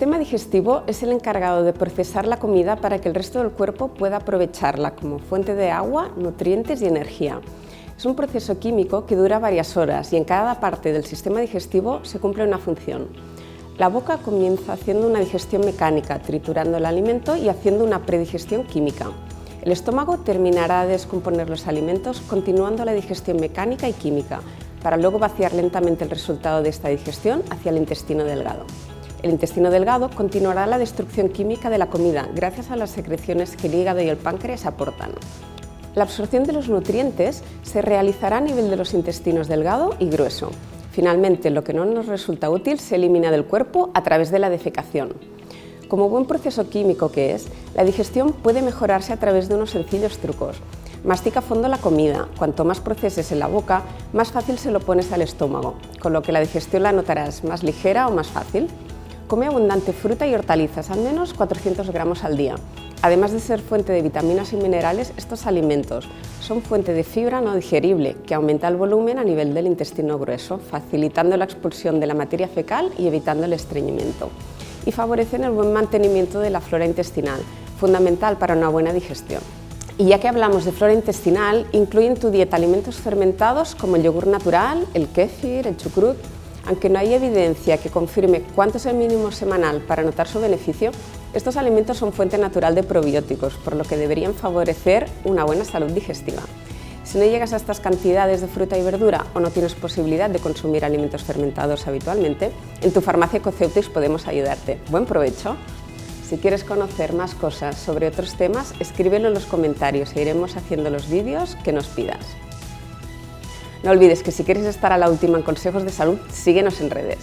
sistema digestivo es el encargado de procesar la comida para que el resto del cuerpo pueda aprovecharla como fuente de agua, nutrientes y energía. Es un proceso químico que dura varias horas y en cada parte del sistema digestivo se cumple una función. La boca comienza haciendo una digestión mecánica, triturando el alimento y haciendo una predigestión química. El estómago terminará de descomponer los alimentos continuando la digestión mecánica y química, para luego vaciar lentamente el resultado de esta digestión hacia el intestino delgado. El intestino delgado continuará la destrucción química de la comida gracias a las secreciones que el hígado y el páncreas aportan. La absorción de los nutrientes se realizará a nivel de los intestinos delgado y grueso. Finalmente, lo que no nos resulta útil se elimina del cuerpo a través de la defecación. Como buen proceso químico que es, la digestión puede mejorarse a través de unos sencillos trucos. Mastica a fondo la comida. Cuanto más proceses en la boca, más fácil se lo pones al estómago, con lo que la digestión la notarás más ligera o más fácil. Come abundante fruta y hortalizas, al menos 400 gramos al día. Además de ser fuente de vitaminas y minerales, estos alimentos son fuente de fibra no digerible, que aumenta el volumen a nivel del intestino grueso, facilitando la expulsión de la materia fecal y evitando el estreñimiento. Y favorecen el buen mantenimiento de la flora intestinal, fundamental para una buena digestión. Y ya que hablamos de flora intestinal, incluye en tu dieta alimentos fermentados como el yogur natural, el kéfir, el chucrut. Aunque no hay evidencia que confirme cuánto es el mínimo semanal para notar su beneficio, estos alimentos son fuente natural de probióticos, por lo que deberían favorecer una buena salud digestiva. Si no llegas a estas cantidades de fruta y verdura o no tienes posibilidad de consumir alimentos fermentados habitualmente, en tu farmacia Ecoceutics podemos ayudarte. ¡Buen provecho! Si quieres conocer más cosas sobre otros temas, escríbelo en los comentarios e iremos haciendo los vídeos que nos pidas. No olvides que si quieres estar a la última en consejos de salud, síguenos en redes.